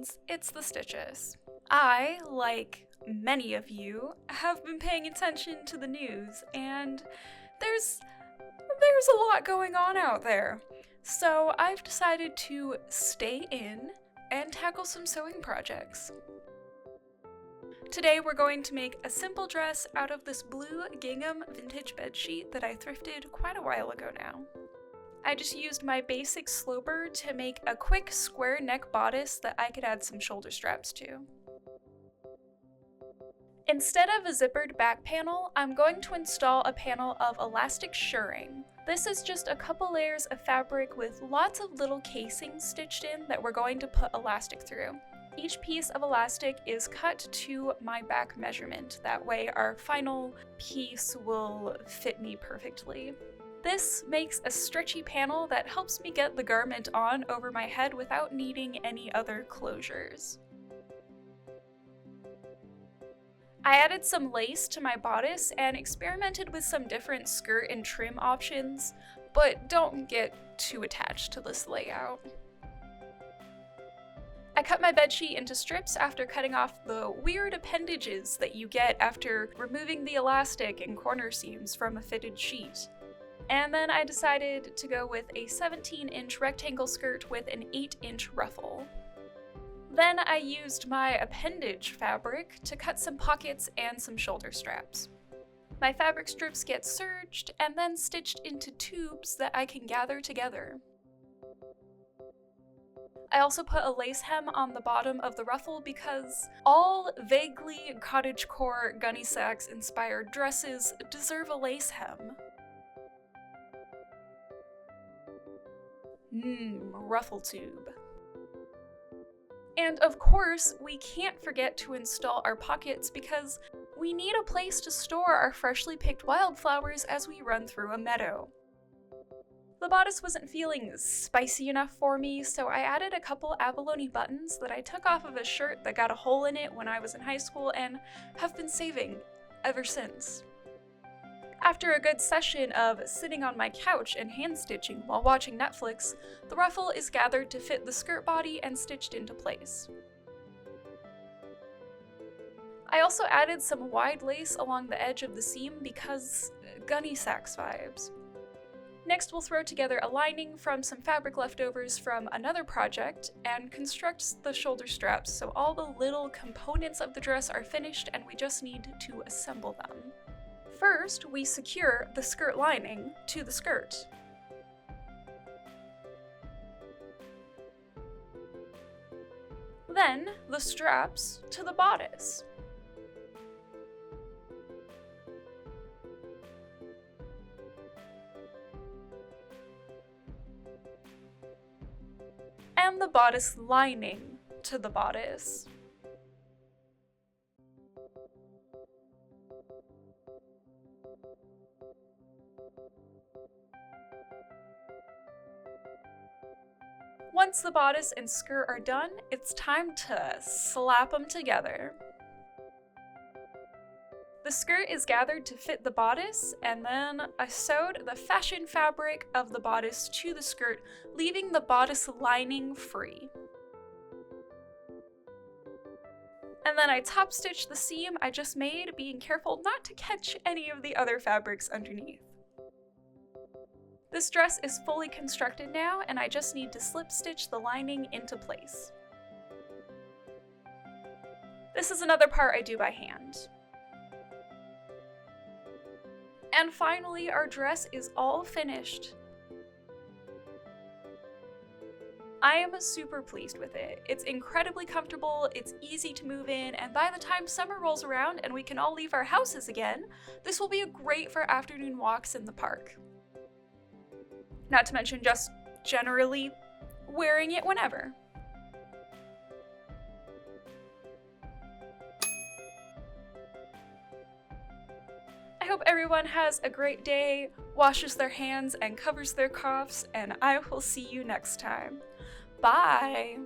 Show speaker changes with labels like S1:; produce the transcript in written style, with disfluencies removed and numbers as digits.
S1: friends, it's the Stitches. I, like many of you, have been paying attention to the news, and there's a lot going on out there. So I've decided to stay in and tackle some sewing projects. Today we're going to make a simple dress out of this blue gingham vintage bedsheet that I thrifted quite a while ago now. I just used my basic sloper to make a quick square neck bodice that I could add some shoulder straps to. Instead of a zippered back panel, I'm going to install a panel of elastic shirring. This is just a couple layers of fabric with lots of little casings stitched in that we're going to put elastic through. Each piece of elastic is cut to my back measurement. That way our final piece will fit me perfectly. This makes a stretchy panel that helps me get the garment on over my head without needing any other closures. I added some lace to my bodice and experimented with some different skirt and trim options, but don't get too attached to this layout. I cut my bedsheet into strips after cutting off the weird appendages that you get after removing the elastic and corner seams from a fitted sheet. And then I decided to go with a 17-inch rectangle skirt with an 8-inch ruffle. Then I used my appendage fabric to cut some pockets and some shoulder straps. My fabric strips get serged and then stitched into tubes that I can gather together. I also put a lace hem on the bottom of the ruffle because all vaguely cottagecore Gunne Sax inspired dresses deserve a lace hem. Ruffle tube. And of course, we can't forget to install our pockets because we need a place to store our freshly picked wildflowers as we run through a meadow. The bodice wasn't feeling spicy enough for me, so I added a couple abalone buttons that I took off of a shirt that got a hole in it when I was in high school and have been saving ever since. After a good session of sitting on my couch and hand stitching while watching Netflix, the ruffle is gathered to fit the skirt body and stitched into place. I also added some wide lace along the edge of the seam because Gunne Sax vibes. Next we'll throw together a lining from some fabric leftovers from another project and construct the shoulder straps so all the little components of the dress are finished and we just need to assemble them. First, we secure the skirt lining to the skirt. Then, the straps to the bodice. And the bodice lining to the bodice. Once the bodice and skirt are done, it's time to slap them together. The skirt is gathered to fit the bodice, and then I sewed the fashion fabric of the bodice to the skirt, leaving the bodice lining free. And then I top stitched the seam I just made, being careful not to catch any of the other fabrics underneath. This dress is fully constructed now, and I just need to slip stitch the lining into place. This is another part I do by hand. And finally, our dress is all finished. I am super pleased with it. It's incredibly comfortable, it's easy to move in, and by the time summer rolls around and we can all leave our houses again, this will be great for afternoon walks in the park. Not to mention just generally wearing it whenever. I hope everyone has a great day, washes their hands and covers their coughs, and I will see you next time. Bye!